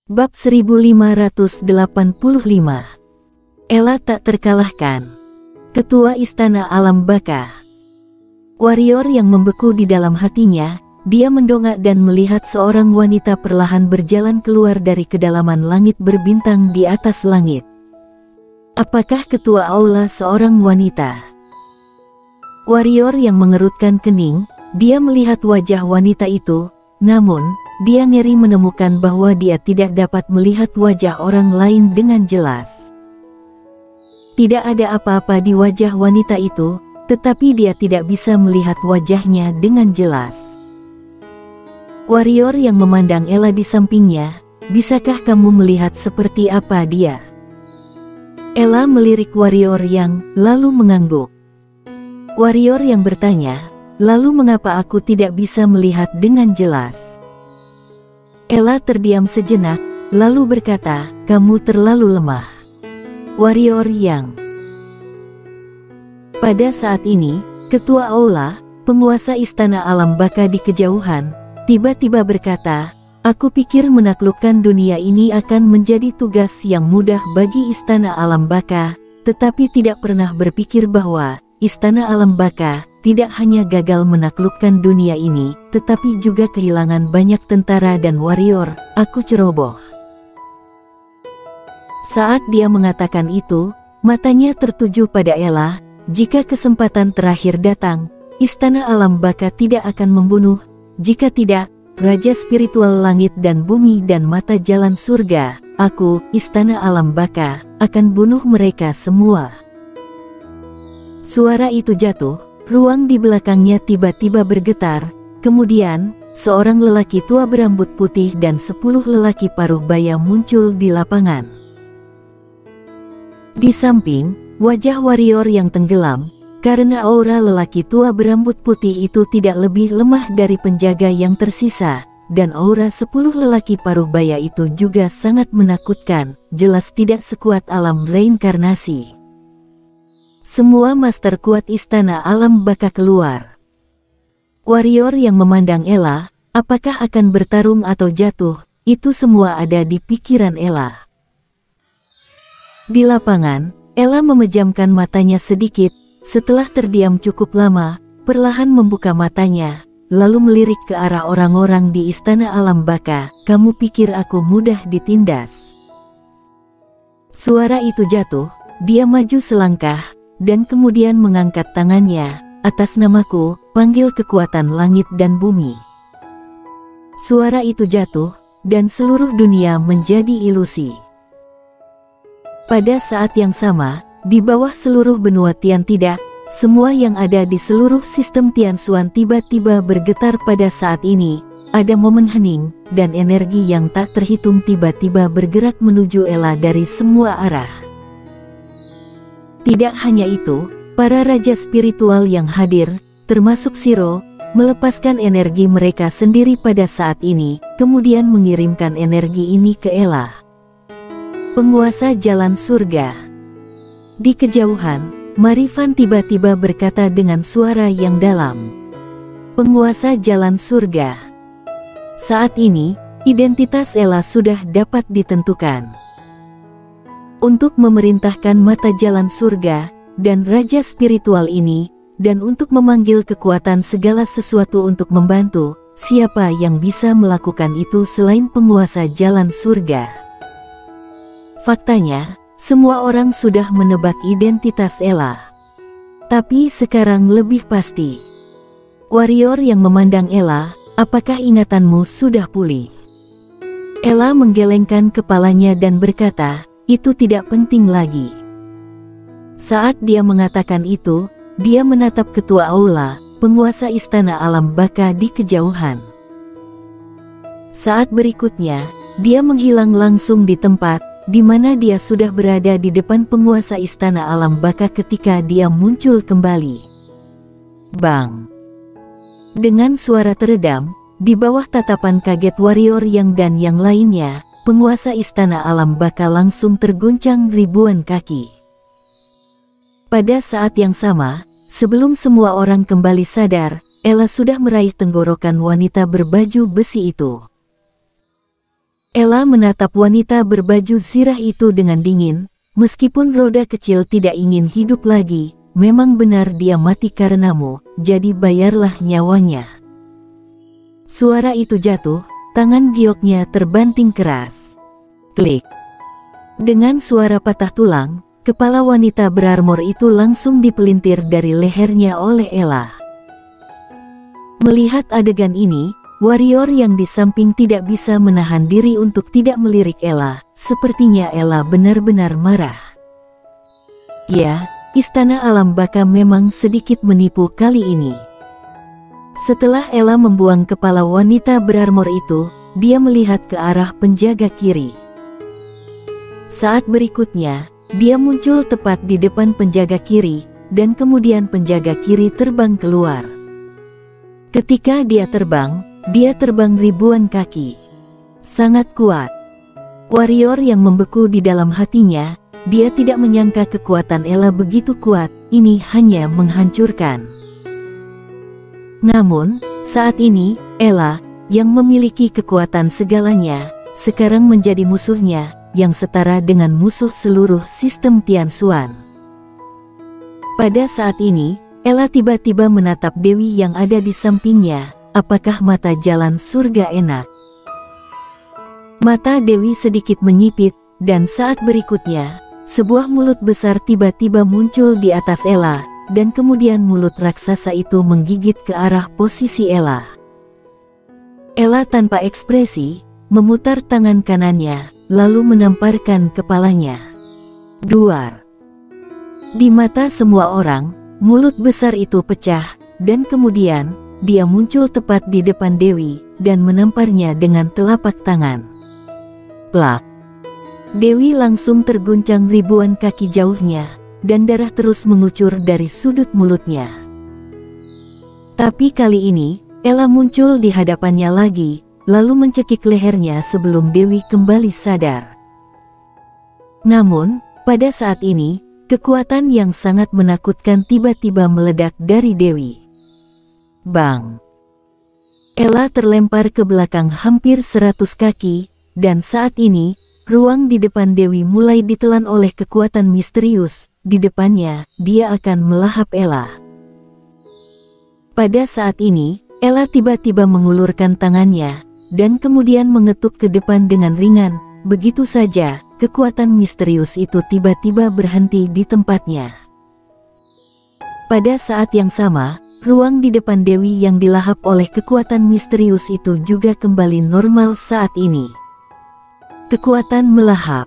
Bab 1585. Ella tak terkalahkan. Ketua Istana Alam Baka. Warrior yang membeku di dalam hatinya, dia mendongak dan melihat seorang wanita perlahan berjalan keluar dari kedalaman langit berbintang di atas langit. Apakah ketua aula seorang wanita? Warrior yang mengerutkan kening, dia melihat wajah wanita itu, namun dia ngeri menemukan bahwa dia tidak dapat melihat wajah orang lain dengan jelas. Tidak ada apa-apa di wajah wanita itu, tetapi dia tidak bisa melihat wajahnya dengan jelas. Warrior yang memandang Ella di sampingnya, bisakah kamu melihat seperti apa dia? Ella melirik warrior yang lalu mengangguk. Warrior yang bertanya, lalu mengapa aku tidak bisa melihat dengan jelas? Ella terdiam sejenak, lalu berkata, kamu terlalu lemah. Warrior yang pada saat ini, ketua aula, penguasa Istana Alam Baka di kejauhan, tiba-tiba berkata, aku pikir menaklukkan dunia ini akan menjadi tugas yang mudah bagi Istana Alam Baka, tetapi tidak pernah berpikir bahwa Istana Alam Baka tidak hanya gagal menaklukkan dunia ini, tetapi juga kehilangan banyak tentara dan warrior. Aku ceroboh. Saat dia mengatakan itu, matanya tertuju pada Ella. Jika kesempatan terakhir datang, Istana Alam Baka tidak akan membunuh. Jika tidak, Raja Spiritual Langit dan Bumi dan Mata Jalan Surga, aku, Istana Alam Baka, akan bunuh mereka semua. Suara itu jatuh. Ruang di belakangnya tiba-tiba bergetar, kemudian, seorang lelaki tua berambut putih dan 10 lelaki paruh baya muncul di lapangan. Di samping, wajah warrior yang tenggelam, karena aura lelaki tua berambut putih itu tidak lebih lemah dari penjaga yang tersisa, dan aura 10 lelaki paruh baya itu juga sangat menakutkan, jelas tidak sekuat alam reinkarnasi. Semua master kuat Istana Alam Baka keluar. Warrior yang memandang Ella, apakah akan bertarung atau jatuh, itu semua ada di pikiran Ella. Di lapangan, Ella memejamkan matanya sedikit, setelah terdiam cukup lama, perlahan membuka matanya, lalu melirik ke arah orang-orang di Istana Alam Baka, kamu pikir aku mudah ditindas? Suara itu jatuh, dia maju selangkah, dan kemudian mengangkat tangannya, atas namaku, panggil kekuatan langit dan bumi. Suara itu jatuh, dan seluruh dunia menjadi ilusi. Pada saat yang sama, di bawah seluruh benua Tiantidak, semua yang ada di seluruh sistem Tianxuan tiba-tiba bergetar pada saat ini, ada momen hening, dan energi yang tak terhitung tiba-tiba bergerak menuju Ella dari semua arah. Tidak hanya itu, para raja spiritual yang hadir, termasuk Shiro, melepaskan energi mereka sendiri pada saat ini, kemudian mengirimkan energi ini ke Ella. Penguasa Jalan Surga. Di kejauhan, Marifan tiba-tiba berkata dengan suara yang dalam. Penguasa Jalan Surga. Saat ini, identitas Ella sudah dapat ditentukan. Untuk memerintahkan mata jalan surga, dan raja spiritual ini, dan untuk memanggil kekuatan segala sesuatu untuk membantu, siapa yang bisa melakukan itu selain penguasa jalan surga? Faktanya, semua orang sudah menebak identitas Ella. Tapi sekarang lebih pasti. Warrior yang memandang Ella, apakah ingatanmu sudah pulih? Ella menggelengkan kepalanya dan berkata, itu tidak penting lagi. Saat dia mengatakan itu, dia menatap ketua aula, penguasa Istana Alam Baka di kejauhan. Saat berikutnya, dia menghilang langsung di tempat, di mana dia sudah berada di depan penguasa Istana Alam Baka ketika dia muncul kembali. Bang! Dengan suara teredam, di bawah tatapan kaget warrior yang dan yang lainnya, penguasa Istana Alam Baka langsung terguncang ribuan kaki. Pada saat yang sama, sebelum semua orang kembali sadar, Ella sudah meraih tenggorokan wanita berbaju besi itu. Ella menatap wanita berbaju zirah itu dengan dingin, meskipun roda kecil tidak ingin hidup lagi, memang benar dia mati karenamu, jadi bayarlah nyawanya. Suara itu jatuh, tangan gioknya terbanting keras. Klik. Dengan suara patah tulang, kepala wanita berarmor itu langsung dipelintir dari lehernya oleh Ella. Melihat adegan ini, warrior yang di samping tidak bisa menahan diri untuk tidak melirik Ella. Sepertinya Ella benar-benar marah. Ya, Istana Alam Baka memang sedikit menipu kali ini. Setelah Ella membuang kepala wanita berarmor itu, dia melihat ke arah penjaga kiri. Saat berikutnya, dia muncul tepat di depan penjaga kiri, dan kemudian penjaga kiri terbang keluar. Ketika dia terbang ribuan kaki. Sangat kuat. Warrior yang membeku di dalam hatinya, dia tidak menyangka kekuatan Ella begitu kuat, ini hanya menghancurkan. Namun, saat ini, Ella, yang memiliki kekuatan segalanya, sekarang menjadi musuhnya, yang setara dengan musuh seluruh sistem Tianshuan. Pada saat ini, Ella tiba-tiba menatap Dewi yang ada di sampingnya. Apakah mata jalan surga enak? Mata Dewi sedikit menyipit, dan saat berikutnya, sebuah mulut besar tiba-tiba muncul di atas Ella, dan kemudian mulut raksasa itu menggigit ke arah posisi Ella. Ella tanpa ekspresi, memutar tangan kanannya, lalu menamparkan kepalanya. Duar. Di mata semua orang, mulut besar itu pecah, dan kemudian, dia muncul tepat di depan Dewi, dan menamparnya dengan telapak tangan. Plak. Dewi langsung terguncang ribuan kaki jauhnya, dan darah terus mengucur dari sudut mulutnya. Tapi kali ini, Ella muncul di hadapannya lagi, lalu mencekik lehernya sebelum Dewi kembali sadar. Namun, pada saat ini, kekuatan yang sangat menakutkan tiba-tiba meledak dari Dewi. Bang! Ella terlempar ke belakang hampir 100 kaki, dan saat ini, ruang di depan Dewi mulai ditelan oleh kekuatan misterius. Di depannya, dia akan melahap Ella. Pada saat ini, Ella tiba-tiba mengulurkan tangannya, dan kemudian mengetuk ke depan dengan ringan. Begitu saja, kekuatan misterius itu tiba-tiba berhenti di tempatnya. Pada saat yang sama, ruang di depan Dewi yang dilahap oleh kekuatan misterius itu juga kembali normal saat ini. Kekuatan melahap.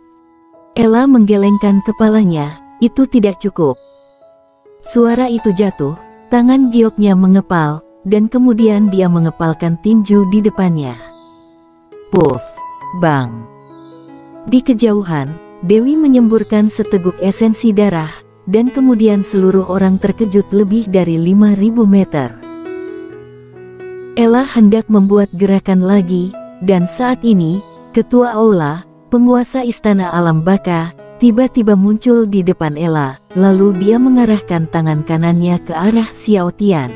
Ella menggelengkan kepalanya, itu tidak cukup. Suara itu jatuh, tangan gioknya mengepal, dan kemudian dia mengepalkan tinju di depannya. Puff! Bang! Di kejauhan, Dewi menyemburkan seteguk esensi darah, dan kemudian seluruh orang terkejut lebih dari 5.000 meter. Ella hendak membuat gerakan lagi, dan saat ini, Ketua Aula, penguasa Istana Alam Baka, tiba-tiba muncul di depan Ella, lalu dia mengarahkan tangan kanannya ke arah Xiao Tian.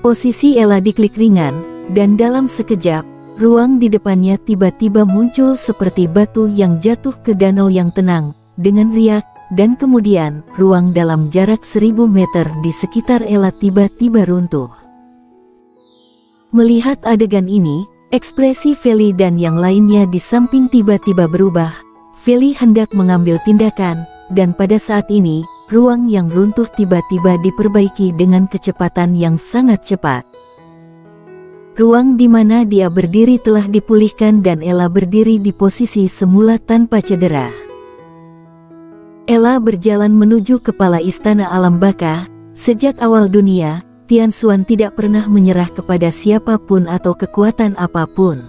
Posisi Ella diklik ringan, dan dalam sekejap, ruang di depannya tiba-tiba muncul seperti batu yang jatuh ke danau yang tenang, dengan riak, dan kemudian, ruang dalam jarak 1000 meter di sekitar Ella tiba-tiba runtuh. Melihat adegan ini, ekspresi Feli dan yang lainnya di samping tiba-tiba berubah. Feli hendak mengambil tindakan, dan pada saat ini, ruang yang runtuh tiba-tiba diperbaiki dengan kecepatan yang sangat cepat. Ruang di mana dia berdiri telah dipulihkan dan Ella berdiri di posisi semula tanpa cedera. Ella berjalan menuju kepala Istana Alam Baka. Sejak awal dunia, Tianshuan tidak pernah menyerah kepada siapapun atau kekuatan apapun.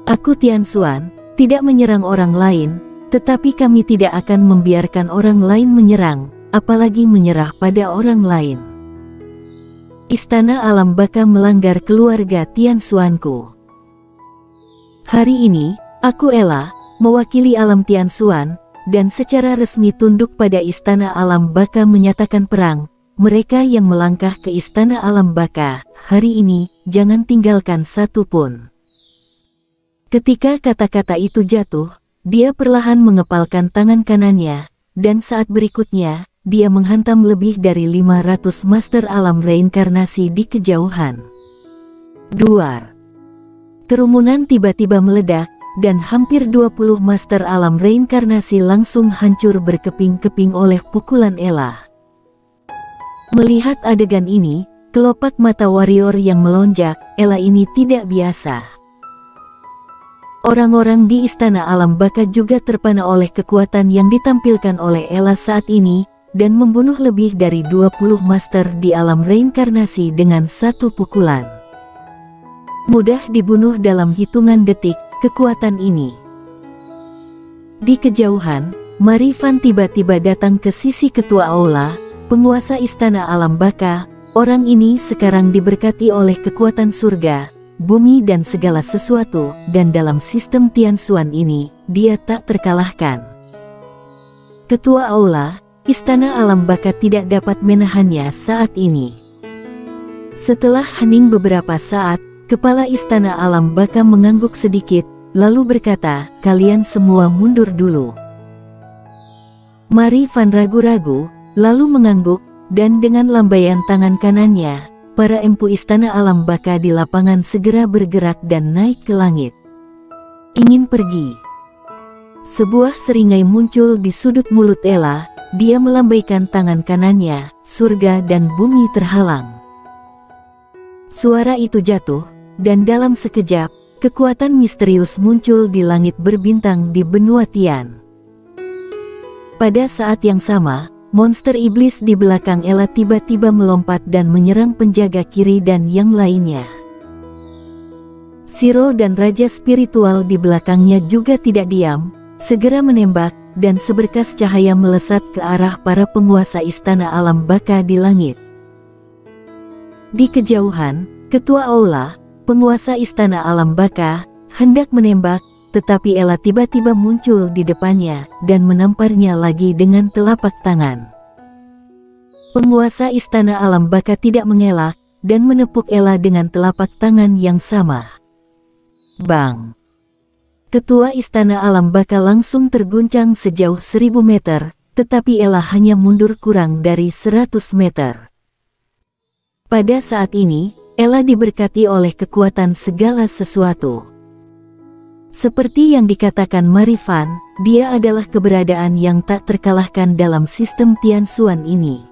Aku Tianshuan, tidak menyerang orang lain, tetapi kami tidak akan membiarkan orang lain menyerang, apalagi menyerah pada orang lain. Istana Alam Baka melanggar keluarga Tianshuanku. Hari ini, aku Ella, mewakili alam Tianshuan, dan secara resmi tunduk pada Istana Alam Baka menyatakan perang. Mereka yang melangkah ke Istana Alam Baka, hari ini, jangan tinggalkan satu pun. Ketika kata-kata itu jatuh, dia perlahan mengepalkan tangan kanannya, dan saat berikutnya, dia menghantam lebih dari 500 master alam reinkarnasi di kejauhan. Duar. Kerumunan tiba-tiba meledak, dan hampir 20 master alam reinkarnasi langsung hancur berkeping-keping oleh pukulan Ella. Melihat adegan ini, kelopak mata warrior yang melonjak, Ella ini tidak biasa. Orang-orang di Istana Alam Baka juga terpana oleh kekuatan yang ditampilkan oleh Ella saat ini, dan membunuh lebih dari 20 master di alam reinkarnasi dengan satu pukulan. Mudah dibunuh dalam hitungan detik, kekuatan ini. Di kejauhan, Marifan tiba-tiba datang ke sisi ketua aula, penguasa Istana Alam Baka. Orang ini sekarang diberkati oleh kekuatan surga, bumi dan segala sesuatu, dan dalam sistem Tianxuan ini, dia tak terkalahkan. Ketua aula, Istana Alam Baka tidak dapat menahannya saat ini. Setelah hening beberapa saat, kepala Istana Alam Baka mengangguk sedikit, lalu berkata, "Kalian semua mundur dulu." Marifan ragu-ragu, lalu mengangguk, dan dengan lambaian tangan kanannya, para empu Istana Alam Baka di lapangan segera bergerak dan naik ke langit. Ingin pergi. Sebuah seringai muncul di sudut mulut Ella, dia melambaikan tangan kanannya, surga dan bumi terhalang. Suara itu jatuh, dan dalam sekejap, kekuatan misterius muncul di langit berbintang di benua Tian. Pada saat yang sama, monster iblis di belakang Ella tiba-tiba melompat dan menyerang penjaga kiri dan yang lainnya. Shiro dan Raja Spiritual di belakangnya juga tidak diam, segera menembak, dan seberkas cahaya melesat ke arah para penguasa Istana Alam Baka di langit. Di kejauhan, ketua aula, penguasa Istana Alam Baka, hendak menembak, tetapi Ella tiba-tiba muncul di depannya, dan menamparnya lagi dengan telapak tangan. Penguasa Istana Alam Baka tidak mengelak, dan menepuk Ella dengan telapak tangan yang sama. Bang! Ketua Istana Alam Baka langsung terguncang sejauh 1000 meter, tetapi Ella hanya mundur kurang dari 100 meter. Pada saat ini, Ella diberkati oleh kekuatan segala sesuatu. Seperti yang dikatakan Marifan, dia adalah keberadaan yang tak terkalahkan dalam sistem Tianxuan ini.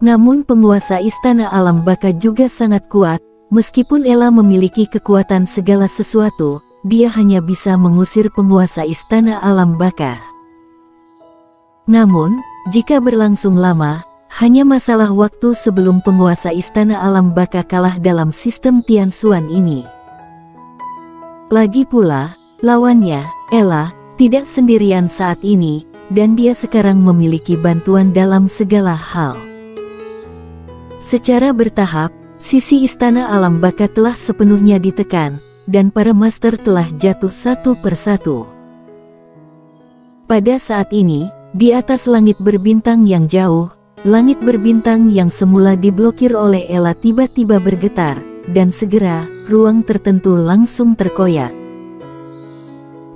Namun penguasa Istana Alam Baka juga sangat kuat, meskipun Ella memiliki kekuatan segala sesuatu, dia hanya bisa mengusir penguasa Istana Alam Baka. Namun, jika berlangsung lama, hanya masalah waktu sebelum penguasa Istana Alam Baka kalah dalam sistem Tianxuan ini. Lagi pula, lawannya, Ella, tidak sendirian saat ini, dan dia sekarang memiliki bantuan dalam segala hal. Secara bertahap, sisi Istana Alam Baka telah sepenuhnya ditekan, dan para master telah jatuh satu persatu. Pada saat ini, di atas langit berbintang yang jauh, langit berbintang yang semula diblokir oleh Ella tiba-tiba bergetar, dan segera, ruang tertentu langsung terkoyak.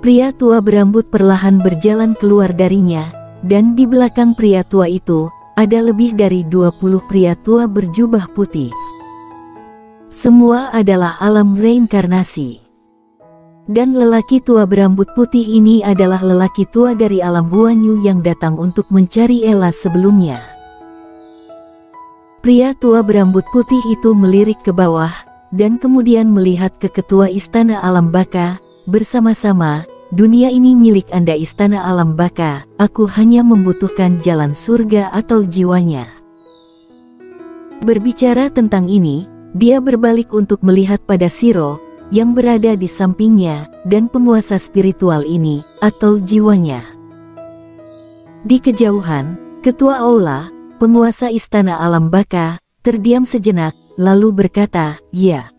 Pria tua berambut perlahan berjalan keluar darinya, dan di belakang pria tua itu, ada lebih dari 20 pria tua berjubah putih. Semua adalah alam reinkarnasi. Dan lelaki tua berambut putih ini adalah lelaki tua dari alam Huanyu yang datang untuk mencari Ella sebelumnya. Pria tua berambut putih itu melirik ke bawah, dan kemudian melihat ke ketua Istana Alam Baka, bersama-sama, "Dunia ini milik Anda Istana Alam Baka, aku hanya membutuhkan jalan surga atau jiwanya." Berbicara tentang ini, dia berbalik untuk melihat pada Shiro, yang berada di sampingnya, dan penguasa spiritual ini, atau jiwanya. Di kejauhan, ketua aula, penguasa Istana Alam Baka, terdiam sejenak, lalu berkata, "Ya."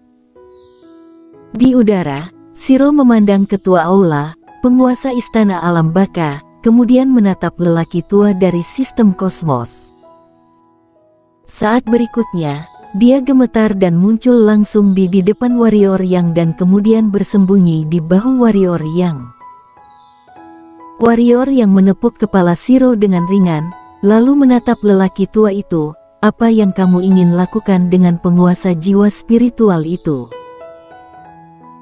Di udara, Shiro memandang ketua aula, penguasa Istana Alam Baka, kemudian menatap lelaki tua dari sistem kosmos. Saat berikutnya, Dia gemetar dan muncul langsung di depan warrior Yang dan kemudian bersembunyi di bahu warrior Yang. Warrior Yang menepuk kepala Shiro dengan ringan, lalu menatap lelaki tua itu. Apa yang kamu ingin lakukan dengan penguasa jiwa spiritual itu?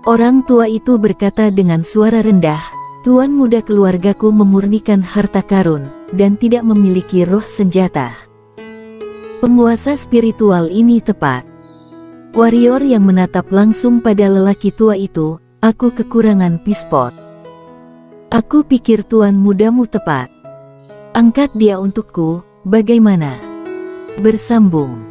Orang tua itu berkata dengan suara rendah, Tuan muda keluargaku memurnikan harta karun, dan tidak memiliki roh senjata. Penguasa spiritual ini tepat. Warrior Yang menatap langsung pada lelaki tua itu, aku kekurangan pispot. Aku pikir tuan mudamu tepat. Angkat dia untukku, bagaimana? Bersambung.